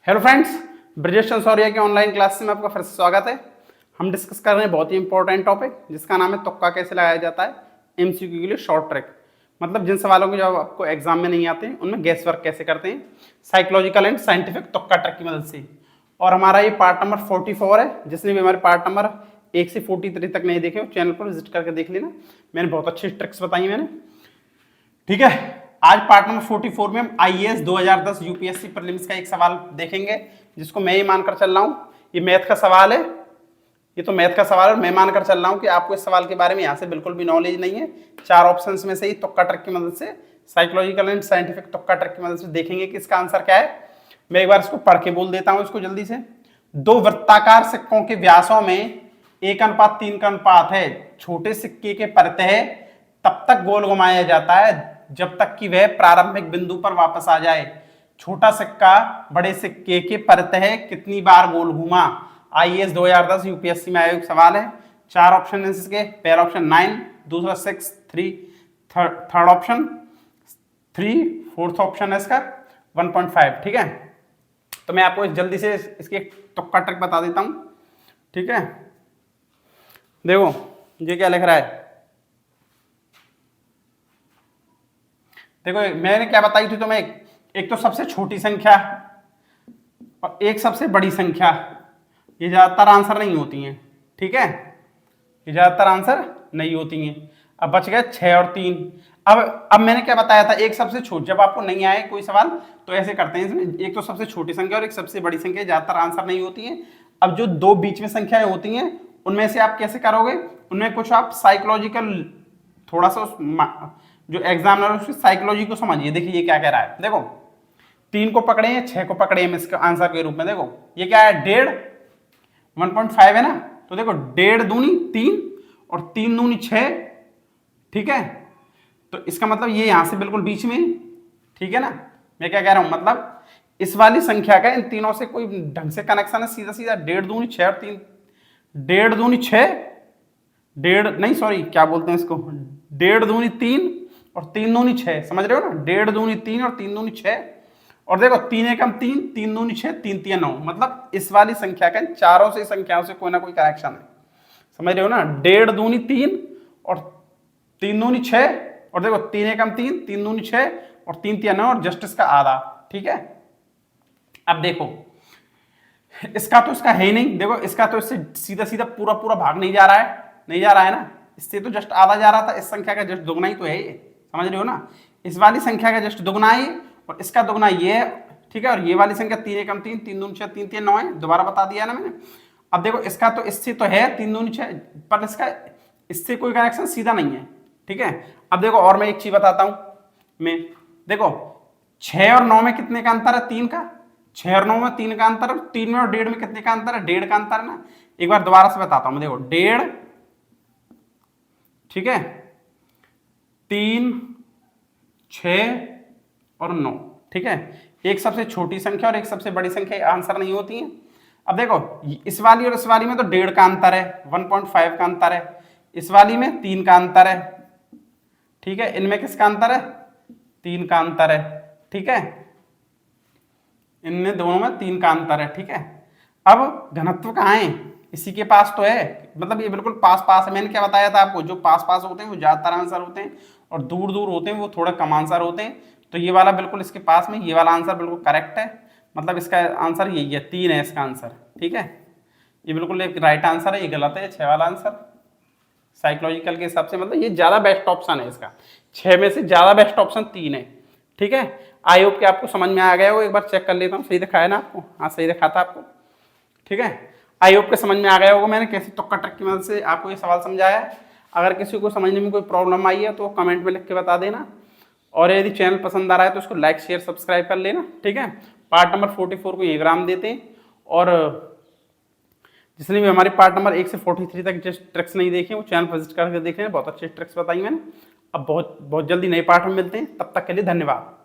Hello friends, Brajesh Shaurya के online class में आपका फिर से स्वागत है। हम डिस्कस कर रहे हैं बहुत ही इंपॉर्टेंट टॉपिक जिसका नाम है तुक्का कैसे लगाया जाता है एमसीक्यू के लिए शॉर्ट ट्रिक। मतलब जिन सवालों के जवाब आपको एग्जाम में नहीं आते हैं उनमें गेस वर्क कैसे करते हैं साइकोलॉजिकल एंड साइंटिफिक तुक्का ट्रिक की मदद से। और हमारा ये पार्ट नंबर 44 है। जिसने भी हमारे पार्ट नंबर 1 से 43 तक नहीं देखे वो चैनल पर विजिट करके देख लेना। मैंने बहुत अच्छी ट्रिक्स बताई मैंने, ठीक है। आज पार्ट नंबर 44 में हम आईएएस 2010 यूपीएससी प्रीलिम्स का एक सवाल देखेंगे जिसको मैं ही मानकर चल रहा हूं ये मैथ का सवाल है। ये तो मैथ का सवाल है और मैं मानकर चल रहा हूं कि आपको इस सवाल के बारे में यहां से बिल्कुल भी नॉलेज नहीं है। 4 ऑप्शंस में से ही तुक्का ट्रिक की मदद से, साइकोलॉजिकल एंड साइंटिफिक तुक्का ट्रिक की मदद से देखेंगे कि इसका आंसर क्या है। मैं एक बार इसको पढ़ के बोल देता हूं इसको जल्दी से। 2 वृत्ताकार सिक्कों के व्यासों में 1:3 का अनुपात है। छोटे सिक्के के परतः तब तक गोल घुमाया जाता है जब तक कि वह प्रारंभिक बिंदु पर वापस आ जाए। छोटा सिक्का बड़े सिक्के के परतः कितनी बार गोल घूमा। आईएएस 2010 यूपीएससी में आया एक सवाल है। 4 ऑप्शन है इसके। पहला ऑप्शन 9, दूसरा 6, 3, थर्ड ऑप्शन 3, फोर्थ ऑप्शन है इसका 1.5। ठीक है, तो मैं आपको जल्दी से इसके तुक्का ट्रिक बता देता हूं। ठीक है, देखो ये क्या लिख रहा है। देखो मैंने क्या बताई थी तुम्हें, एक तो सबसे छोटी संख्या और एक सबसे बड़ी संख्या, ये ज्यादातर आंसर नहीं होती हैं। ठीक है, ये ज्यादातर आंसर नहीं होती हैं। अब बच गए 6 और 3। अब मैंने क्या बताया था, एक सबसे छोटी, जब आपको नहीं आए कोई सवाल तो ऐसे करते हैं इसमें, एक तो सबसे छोटी संख्या और एक सबसे बड़ी संख्या ज्यादातर आंसर नहीं होती है। अब जो 2 बीच में संख्याएं होती हैं उनमें से आप कैसे करोगे, उनमें कुछ आप साइकोलॉजिकल थोड़ा सा जो एग्जामिनर उसकी साइकोलॉजी को समझिए। देखिए ये क्या कह रहा है, देखो 3 को पकड़े हैं 6 को पकड़े हैं इसके आंसर के रूप में। देखो ये क्या है, 1.5 1.5 है ना, तो देखो 1.5 दूनी 3 और 3 दूनी 6। ठीक है, तो इसका मतलब ये यहां से बिल्कुल बीच में। ठीक है ना, मैं क्या कह रहा हूं, मतलब इस वाली संख्या का इन तीनों से कोई ढंग से कनेक्शन है सीधा सीधा। 1.5 दूनी 6 और 3, 1.5 दूनी 6, 1.5 नहीं सॉरी क्या बोलते हैं इसको, 1.5 दूनी 3 और 3 दूनी 6, समझ रहे हो ना। 1.5 दूनी 3 और 3 दूनी 6। और देखो 3 एकम 3, 3 दूनी 6, 3 3 9। मतलब इस वाली संख्या का चारों से संख्याओं से कोई ना कोई कनेक्शन है, समझ रहे हो ना। 1.5 दूनी 3 और 3 दूनी 6 और देखो 3 एकम 3, 3 दूनी 6 और 3 3 9 और जस्ट इसका आधा। ठीक है, अब देखो इसका तो इसका है ही नहीं। देखो इसका तो इससे सीधा सीधा पूरा पूरा भाग नहीं जा रहा है, नहीं जा रहा है ना। इससे तो जस्ट आधा जा रहा था, इस संख्या का जस्ट दुगना ही तो है ये, समझ रहे हो ना। इस वाली संख्या का जस्ट दुगना है और इसका दुगना ये है। ठीक है, और ये वाली संख्या 3 एकम 3, 3 दूनी 6, 3 3 9 है, दोबारा बता दिया ना मैंने। अब देखो इसका तो इससे तो है 3 दूनी 6, पर इसका इससे कोई कनेक्शन सीधा नहीं है। ठीक है, अब देखो और मैं एक चीज बताता हूं मैं, देखो 6 और 9 में कितने का अंतर है, 3 का। 6 और 9 में 3 का अंतर है, 3 में और 1.5 में कितने का अंतर है, 1.5 का अंतर है ना। एक बार दोबारा से बताता हूं मैं, देखो 1.5, ठीक है, 3, 6 और 9। ठीक है, एक सबसे छोटी संख्या और एक सबसे बड़ी संख्या आंसर नहीं होती है। अब देखो इस वाली और इस वाली में तो 1.5 का अंतर है, 1.5 का अंतर है। इस वाली में 3 का अंतर है। ठीक है, इनमें किसका अंतर है, 3 का अंतर है। ठीक है, इनमें दोनों में 3 का अंतर है। ठीक है, अब घनत्व कहाँ है, इसी के पास तो है, मतलब ये बिल्कुल पास पास है। मैंने क्या बताया था आपको, जो पास पास होते हैं वो ज्यादातर आंसर होते हैं और दूर दूर होते हैं वो थोड़ा कम आंसर होते हैं। तो ये वाला बिल्कुल इसके पास में, ये वाला आंसर बिल्कुल करेक्ट है। मतलब इसका आंसर यही है, 3 है इसका आंसर। ठीक है, ये बिल्कुल एक राइट आंसर है, ये गलत है 6 वाला आंसर साइकोलॉजिकल के हिसाब से। मतलब ये ज्यादा बेस्ट ऑप्शन है इसका, 6 में से ज्यादा बेस्ट ऑप्शन 3 है। ठीक है, आई होप कि आपको समझ में आ गया हो। एक बार चेक कर लेता हूँ, सही दिखाया ना आपको, हाँ सही दिखा था आपको। ठीक है, आई होप के समझ में आ गया होगा मैंने कैसे तुक्का ट्रिक की मदद से आपको ये सवाल समझाया है। अगर किसी को समझने में कोई प्रॉब्लम आई है तो कमेंट में लिख के बता देना। और यदि चैनल पसंद आ रहा है तो उसको लाइक शेयर सब्सक्राइब कर लेना। ठीक है, पार्ट नंबर 44 को ये विराम देते हैं। और जिसने भी हमारे पार्ट नंबर 1 से 43 तक जिस ट्रिक्स नहीं देखे वो चैनल पर विजिट करके देख लें, बहुत अच्छे ट्रिक्स बताई मैंने। अब बहुत जल्दी नए पार्ट में मिलते हैं, तब तक के लिए धन्यवाद।